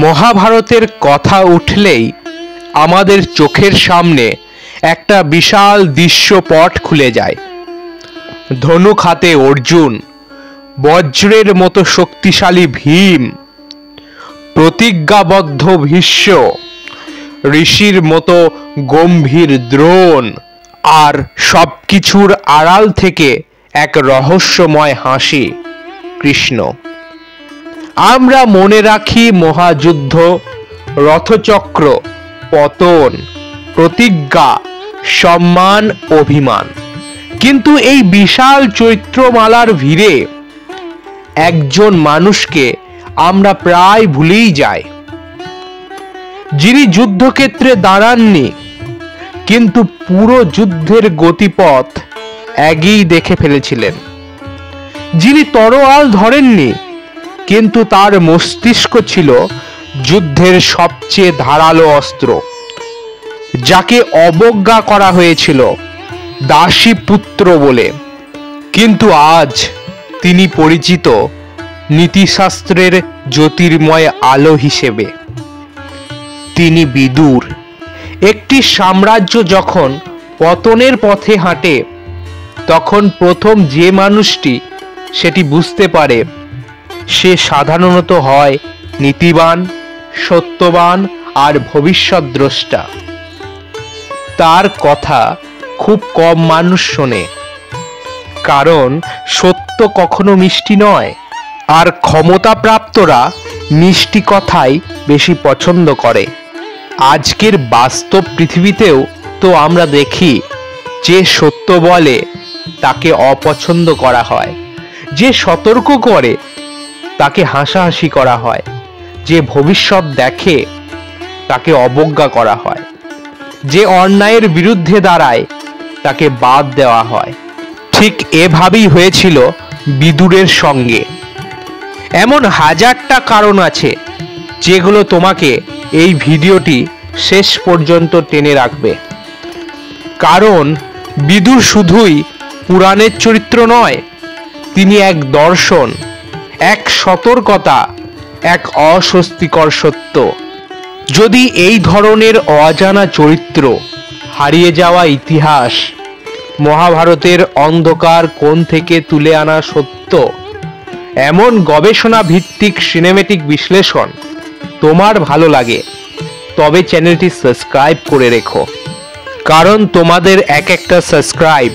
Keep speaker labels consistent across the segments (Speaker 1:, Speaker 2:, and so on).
Speaker 1: মহাভারতের কথা উঠলেই আমাদের চোখের সামনে একটা বিশাল দৃশ্যপট খুলে যায়। ধনুক হাতে অর্জুন, বজ্রের মতো শক্তিশালী ভীম, প্রতিজ্ঞাবদ্ধ ভীষ্ম, ঋষির মতো গম্ভীর দ্রোণ, আর সবকিছুর আড়াল থেকে এক রহস্যময় হাসি কৃষ্ণ। আমরা মনে রাখি মহাযুদ্ধ, রথচক্র, পতন, প্রতিজ্ঞা, সম্মান, অভিমান। কিন্তু এই বিশাল চরিত্রমালার ভিড়ে একজন মানুষকে আমরা প্রায় ভুলেই যাই, যিনি যুদ্ধক্ষেত্রে দাঁড়াননি কিন্তু পুরো যুদ্ধের গতিপথ আগেই দেখে ফেলেছিলেন, যিনি তরোয়াল ধরেননি কিন্তু তার মস্তিষ্ক ছিল যুদ্ধের সবচেয়ে ধারালো অস্ত্র, যাকে অবজ্ঞা করা হয়েছিল দাসী পুত্র বলে, কিন্তু আজ তিনি পরিচিত নীতিশাস্ত্রের জ্যোতির্ময় আলো হিসেবে। তিনি বিদুর। একটি সাম্রাজ্য যখন পতনের পথে হাঁটে, তখন প্রথম যে মানুষটি সেটি বুঝতে পারে সে সাধারণত হয় নীতিবান, সত্যবান আর ভবিষ্যদ্দ্রষ্টা। তার কথা খুব কম মানুষ শোনে, কারণ সত্য কখনো মিষ্টি নয়, আর ক্ষমতাপ্রাপ্তরা মিষ্টি কথাই বেশি পছন্দ করে। আজকের বাস্তব পৃথিবীতেও তো আমরা দেখি, যে সত্য বলে তাকে অপছন্দ করা হয়, যে সতর্ক করে তাকে হাসাহাসি করা হয়, যে ভবিষ্যৎ দেখে তাকে অবজ্ঞা করা হয়, যে অন্যায়ের বিরুদ্ধে দাঁড়ায় তাকে বাদ দেওয়া হয়। ঠিক এভাবেই হয়েছিল বিদুরের সঙ্গে। এমন হাজারটা কারণ আছে যেগুলো তোমাকে এই ভিডিওটি শেষ পর্যন্ত টেনে রাখবে, কারণ বিদুর শুধুই পুরাণের চরিত্র নয়, তিনি এক দর্শন, এক সতর্কতা, এক অস্বস্তিকর সত্য। যদি এই ধরনের অজানা চরিত্র, হারিয়ে যাওয়া ইতিহাস, মহাভারতের অন্ধকার কোণ থেকে তুলে আনা সত্য, এমন গবেষণা ভিত্তিক সিনেমেটিক বিশ্লেষণ তোমার ভালো লাগে, তবে চ্যানেলটি সাবস্ক্রাইব করে রেখো, কারণ তোমাদের এক একটা সাবস্ক্রাইব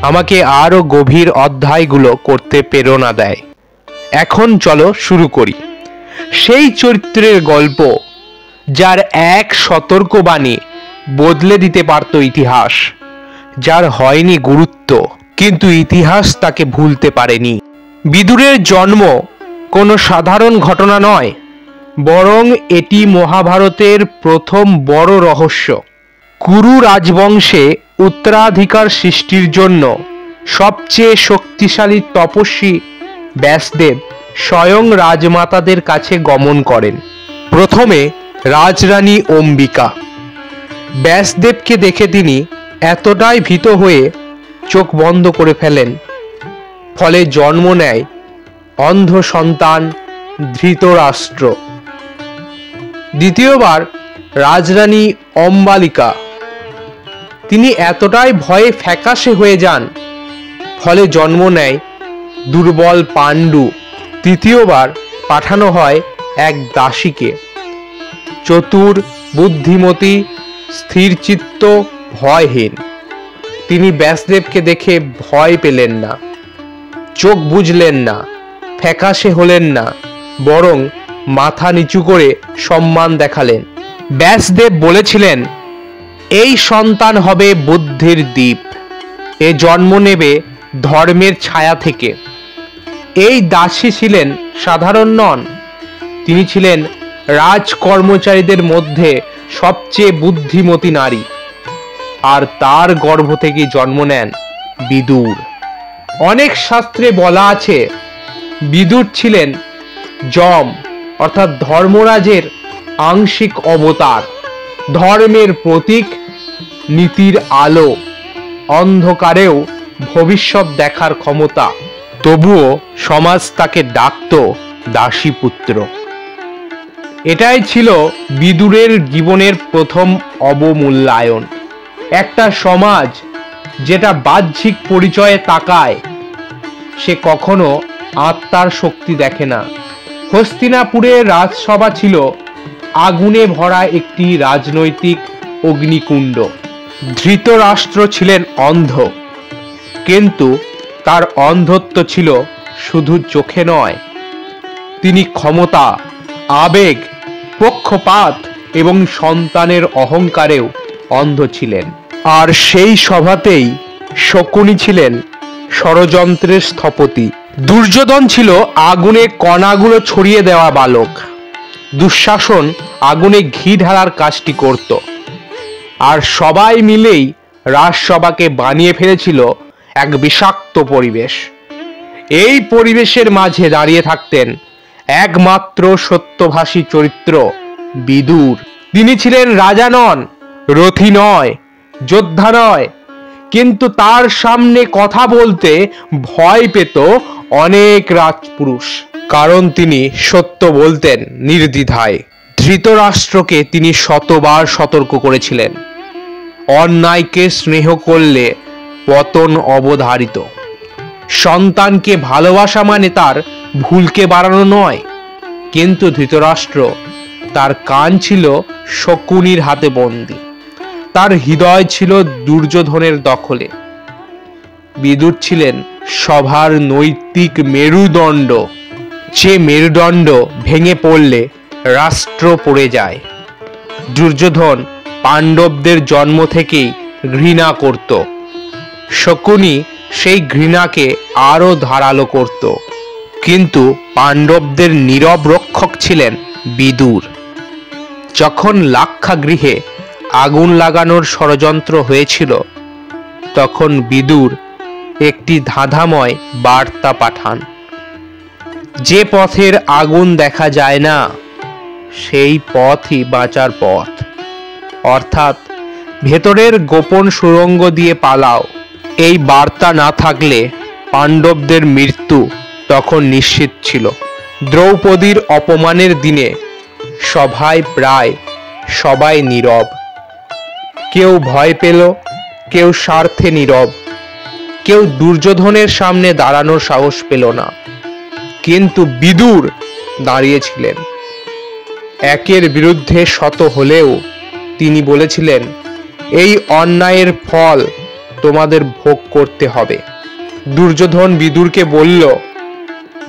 Speaker 1: আমাকে আরও গভীর অধ্যায়গুলো করতে প্রেরণা দেয়। এখন চলো শুরু করি সেই চরিত্রের গল্প, যার এক সতর্কবাণী বদলে দিতে পারত ইতিহাস, যার হয়নি গুরুত্ব কিন্তু ইতিহাস তাকে ভুলতে পারেনি। বিদুরের জন্ম কোনো সাধারণ ঘটনা নয়, বরং এটি মহাভারতের প্রথম বড় রহস্য। কুরু রাজবংশে উত্তরাধিকার সৃষ্টির জন্য সবচেয়ে শক্তিশালী তপস্বী ব্যাসদেব স্বয়ং রাজমাতাদের কাছে গমন করেন। প্রথমে রাজরানী অম্বিকা। ব্যাসদেবকে দেখে তিনি এতটাই ভীত হয়ে চোখ বন্ধ করে ফেলেন, ফলে জন্ম নেয় অন্ধ সন্তান ধৃতরাষ্ট্র। দ্বিতীয়বার রাজরানী অম্বালিকা। তিনি এতটাই ভয়ে ফ্যাকাশে হয়ে যান, ফলে জন্ম নেয় দুর্বল পাণ্ডু। তৃতীয়বার পাঠানো হয় এক দাসীকে, চতুর, বুদ্ধিমতী, স্থিরচিত্ত, ভয়হীন। তিনি ব্যাসদেবকে দেখে ভয় পেলেন না, চোখ বুঝলেন না, ফ্যাকাশে হলেন না, বরং মাথা নিচু করে সম্মান দেখালেন। ব্যাসদেব বলেছিলেন, এই সন্তান হবে বুদ্ধির দ্বীপ, এ জন্ম নেবে ধর্মের ছায়া থেকে। এই দাসী ছিলেন সাধারণ নন, তিনি ছিলেন রাজকর্মচারীদের মধ্যে সবচেয়ে বুদ্ধিমতী নারী, আর তার গর্ভ থেকে জন্ম নেন বিদুর। অনেক শাস্ত্রে বলা আছে, বিদুর ছিলেন যম অর্থাৎ ধর্মরাজের আংশিক অবতার, ধর্মের প্রতীক, নীতির আলো, অন্ধকারেও ভবিষ্যৎ দেখার ক্ষমতা। তবুও সমাজ তাকে ডাকত দাসীপুত্র। এটাই ছিল বিদুরের জীবনের প্রথম অবমূল্যায়ন। একটা সমাজ যেটা বাহ্যিক পরিচয়ে তাকায়, সে কখনো আত্মার শক্তি দেখে না। হস্তিনাপুরের রাজসভা ছিল আগুনে ভরা একটি রাজনৈতিক অগ্নিকুণ্ড। ধৃতরাষ্ট্র ছিলেন অন্ধ, কিন্তু তার অন্ধত্ব ছিল শুধু চোখে নয়, তিনি ক্ষমতা, আবেগ, পক্ষপাত এবং সন্তানের অহংকারেও অন্ধ ছিলেন। আর সেই সভাতেই শকুনি ছিলেন ষড়যন্ত্রের স্থপতি। দুর্যোধন ছিল আগুনে কণাগুলো ছড়িয়ে দেওয়া বালক। দুঃশাসন আগুনে ঘি ঢালার কাজটি করত। আর সবাই মিলেই রাজসভাকে বানিয়ে ফেলেছিল এক বিষাক্ত পরিবেশ। এই পরিবেশের মাঝে দাঁড়িয়ে থাকতেন একমাত্র সত্যভাষী চরিত্র বিদুর। তিনি ছিলেন রাজা নন, রথী নয়, যোদ্ধা নয়, কিন্তু তার সামনে কথা বলতে ভয় পেত অনেক রাজপুরুষ, কারণ তিনি সত্য বলতেন নির্দ্বিধায়। ধৃতরাষ্ট্রকে তিনি শতবার সতর্ক করেছিলেন, অন্যায়কে স্নেহ করলে পতন অবধারিত। সন্তানকে ভালোবাসা মানে তার ভুলকে বাড়ানো নয়। কিন্তু ধৃতরাষ্ট্র, তার কান ছিল শকুনির হাতে বন্দী, তার হৃদয় ছিল দুর্যোধনের দখলে। বিদুর ছিলেন সভার নৈতিক মেরুদণ্ড, যে মেরুদণ্ড ভেঙে পড়লে রাষ্ট্র পড়ে যায়। দুর্যোধন পাণ্ডবদের জন্ম থেকেই ঘৃণা করত। শকুনি সেই ঘৃণাকে আরো ধারালো করত। কিন্তু পাণ্ডবদের নীরব রক্ষক ছিলেন বিদুর। যখন লাক্ষাগৃহে আগুন লাগানোর ষড়যন্ত্র হয়েছিল, তখন বিদুর একটি ধাঁধাময় বার্তা পাঠান। যে পথের আগুন দেখা যায় না, সেই পথই বাঁচার পথ। অর্থাৎ ভেতরের গোপন সুড়ঙ্গ দিয়ে পালাও। এই বার্তা না থাকলে পাণ্ডবদের মৃত্যু তখন নিশ্চিত ছিল। দ্রৌপদীর অপমানের দিনে সভায় প্রায় সবাই নীরব। কেউ ভয় পেল, কেউ স্বার্থে নীরব, কেউ দুর্যোধনের সামনে দাঁড়ানোর সাহস পেল না। কিন্তু বিদুর দাঁড়িয়েছিলেন। একের বিরুদ্ধে শত হলেও তিনি বলেছিলেন, এই অন্যায়ের ফল তোমাদের ভোগ করতে হবে। দুর্যোধন বিদুরকে বলল,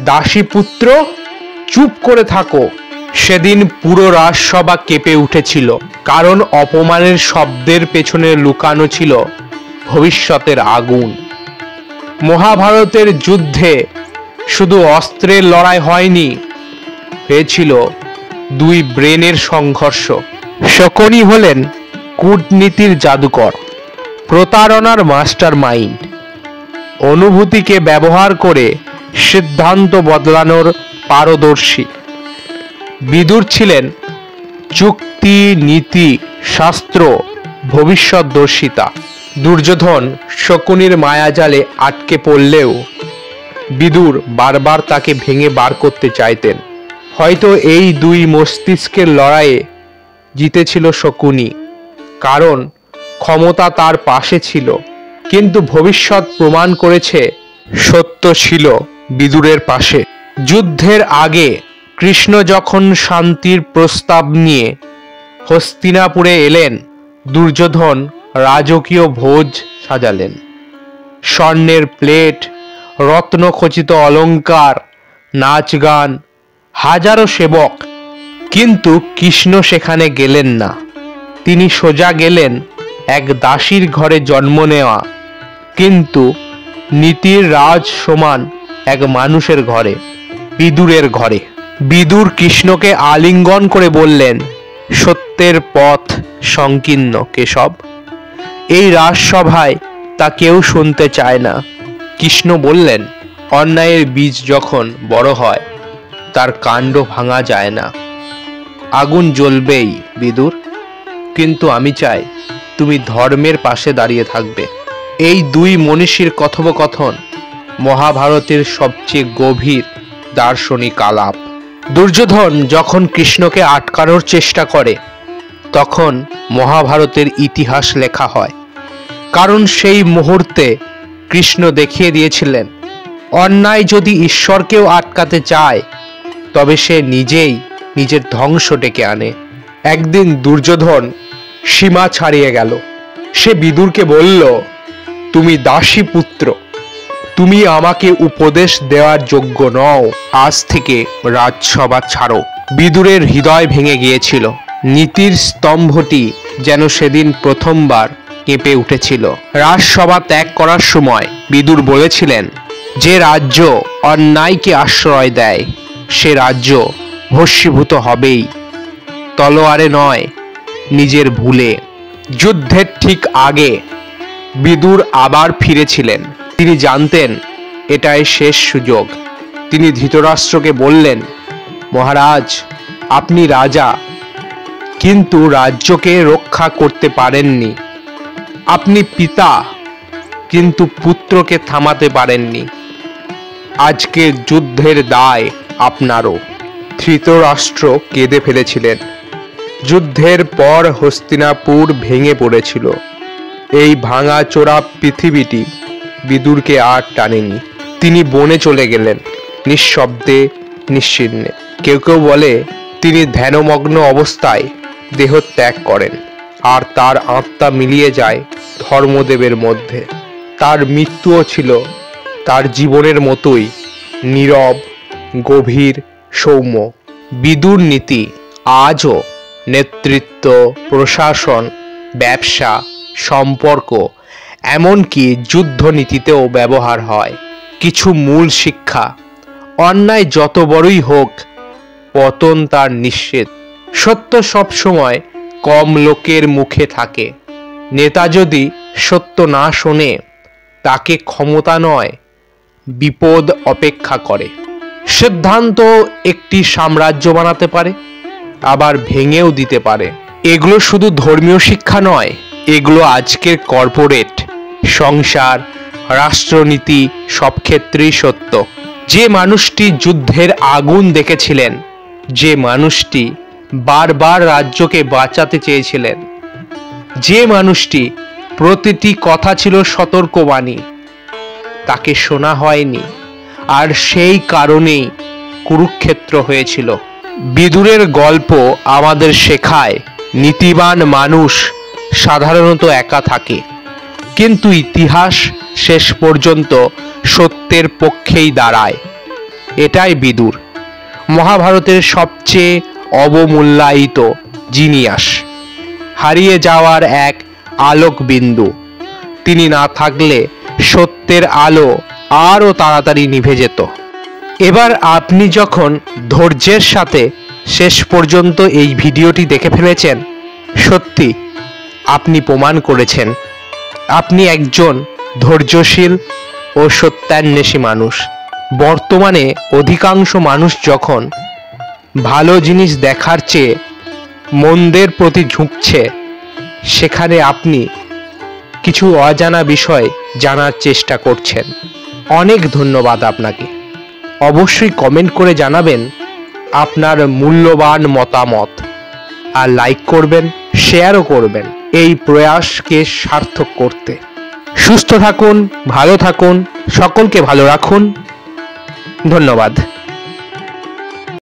Speaker 1: দাসীপুত্র, চুপ করে থাকো। সেদিন পুরো রাজসভা কেঁপে উঠেছিল, কারণ অপমানের শব্দের পেছনে লুকানো ছিল ভবিষ্যতের আগুন। মহাভারতের যুদ্ধে শুধু অস্ত্রের লড়াই হয়নি, হয়েছিল দুই ব্রেনের সংঘর্ষ। শকুনি হলেন কূটনীতির জাদুকর, প্রতারণার মাস্টার মাইন্ড, অনুভূতিকে ব্যবহার করে সিদ্ধান্ত বদলানোর পারদর্শী। বিদুর ছিলেন যুক্তি, নীতি, শাস্ত্র, ভবিষ্যৎদর্শিতা। দুর্যোধন শকুনির মায়াজালে আটকে পড়লেও বিদুর বারবার তাকে ভেঙে বার করতে চাইতেন। হয়তো এই দুই মস্তিষ্কের লড়াইয়ে জিতেছিল শকুনি, কারণ ক্ষমতা তার পাশে ছিল। কিন্তু ভবিষ্যৎ প্রমাণ করেছে সত্য ছিল বিদুরের পাশে। যুদ্ধের আগে কৃষ্ণ যখন শান্তির প্রস্তাব নিয়ে হস্তিনাপুরে এলেন, দুর্যোধন রাজকীয় ভোজ সাজালেন। স্বর্ণের প্লেট, রত্নখচিত অলংকার, নাচ গান, হাজারো সেবক। কিন্তু কৃষ্ণ সেখানে গেলেন না। তিনি সোজা গেলেন এক দাসীর ঘরে জন্ম নেওয়া, কিন্তু নীতির রাজ সমান এক মানুষের ঘরে, বিদুরের ঘরে। বিদুর কৃষ্ণকে আলিঙ্গন করে বললেন, সত্যের পথ সংকীর্ণ কেশব। এই রাজসভায় তা কেউ শুনতে চায় না। কৃষ্ণ বললেন, অন্যায়ের বীজ যখন বড় হয়, তার কাণ্ড ভাঙা যায় না। আগুন জ্বলবেই বিদুর, কিন্তু আমি চাই তুমি ধর্মের পাশে দাঁড়িয়ে থাকবে। এই দুই মনীষীর কথোপকথন মহাভারতের সবচেয়ে গভীর দার্শনিক আলাপ। দুর্যোধন যখন কৃষ্ণকে আটকানোর চেষ্টা করে তখন মহাভারতের ইতিহাস লেখা হয়, কারণ সেই মুহূর্তে কৃষ্ণ দেখিয়ে দিয়েছিলেন অন্যায় যদি ঈশ্বরকেও আটকাতে চায় তবে সে নিজেই নিজের ধ্বংস ডেকে আনে। একদিন দুর্যোধন সীমা ছাড়িয়ে গেল। সে বিদুরকে বলল, তুমি দাসী পুত্র, তুমি আমাকে উপদেশ দেওয়ার যোগ্য নও, আজ থেকে রাজসভা ছাড়ো। বিদুরের হৃদয় ভেঙে গিয়েছিল। নীতির স্তম্ভটি যেন সেদিন প্রথমবার কেঁপে উঠেছিল। রাজসভা ত্যাগ করার সময় বিদুর বলেছিলেন, যে রাজ্য অন্যায়কে আশ্রয় দেয় সে রাজ্য ভস্মীভূত হবেই, তলোয়ারে নয়, নিজের ভুলে। যুদ্ধের ঠিক আগে বিদুর আবার ফিরেছিলেন। তিনি জানতেন এটাই শেষ সুযোগ। তিনি ধৃতরাষ্ট্রকে বললেন, মহারাজ, আপনি রাজা, কিন্তু রাজ্যকে রক্ষা করতে পারেননি। আপনি পিতা, কিন্তু পুত্রকে থামাতে পারেননি। আজকের যুদ্ধের দায় আপনারও। ধৃতরাষ্ট্র কেঁদে ফেলেছিলেন। যুদ্ধের পর হস্তিনাপুর ভেঙে পড়েছিল। এই ভাঙাচোরা পৃথিবীটি বিদুরকে আর টানেনি। তিনি বনে চলে গেলেন, নিঃশব্দে, নিশ্চিহ্নে। কেউ কেউ বলে তিনি ধ্যানমগ্ন অবস্থায় দেহ ত্যাগ করেন, আর তার আত্মা মিলিয়ে যায় ধর্মদেবের মধ্যে। তার মৃত্যুও ছিল তার জীবনের মতোই নীরব, গভীর, সৌম্য। বিদুর নীতি আজও নেতৃত্ব, প্রশাসন, ব্যবসা, সম্পর্ক, এমনকি যুদ্ধনীতিতেও ব্যবহার হয়। কিছু মূল শিক্ষা: অন্যায় যত বড়ই হোক, পতন তার নিশ্চিত। সত্য সবসময় কম লোকের মুখে থাকে। নেতা যদি সত্য না শোনে, তাকে ক্ষমতা নয়, বিপদ অপেক্ষা করে। সিদ্ধান্ত একটি সাম্রাজ্য বানাতে পারে, আবার ভেঙেও দিতে পারে। এগুলো শুধু ধর্মীয় শিক্ষা নয়, এগুলো আজকের কর্পোরেট, সংসার, রাষ্ট্রনীতি সব ক্ষেত্রেই সত্য। যে মানুষটি যুদ্ধের আগুন দেখেছিলেন, যে মানুষটি বারবার রাজ্যকে বাঁচাতে চেয়েছিলেন, যে মানুষটি প্রতিটি কথা ছিল সতর্কবাণী, তাকে শোনা হয়নি, আর সেই কারণেই কুরুক্ষেত্র হয়েছিল। বিদুরের গল্প আমাদের শেখায় নীতিবান মানুষ সাধারণত একা থাকে, কিন্তু ইতিহাস শেষ পর্যন্ত সত্যের পক্ষেই দাঁড়ায়। এটাই বিদুর, মহাভারতের সবচেয়ে অবমূল্যায়িত জিনিয়াস, হারিয়ে যাওয়ার এক আলোক বিন্দু। তিনি না থাকলে সত্যের আলো আরও তাড়াতাড়ি নিভে যেত। এবার আপনি যখন ধৈর্যের সাথে শেষ পর্যন্ত এই ভিডিওটি দেখে ফেলেছেন, সত্যি আপনি প্রমাণ করেছেন আপনি একজন ধৈর্যশীল ও সত্যান্বেষী মানুষ। বর্তমানে অধিকাংশ মানুষ যখন ভালো জিনিস দেখার চেয়ে মন্দের প্রতি ঝুঁকছে, সেখানে আপনি কিছু অজানা বিষয় জানার চেষ্টা করছেন। অনেক ধন্যবাদ আপনাকে। অবশ্যই কমেন্ট করে জানাবেন আপনার মূল্যবান মতামত, আর লাইক করবেন, শেয়ারও করবেন এই প্রয়াসকে সার্থক করতে। সুস্থ থাকুন, ভালো থাকুন, সকলকে ভালো রাখুন। ধন্যবাদ।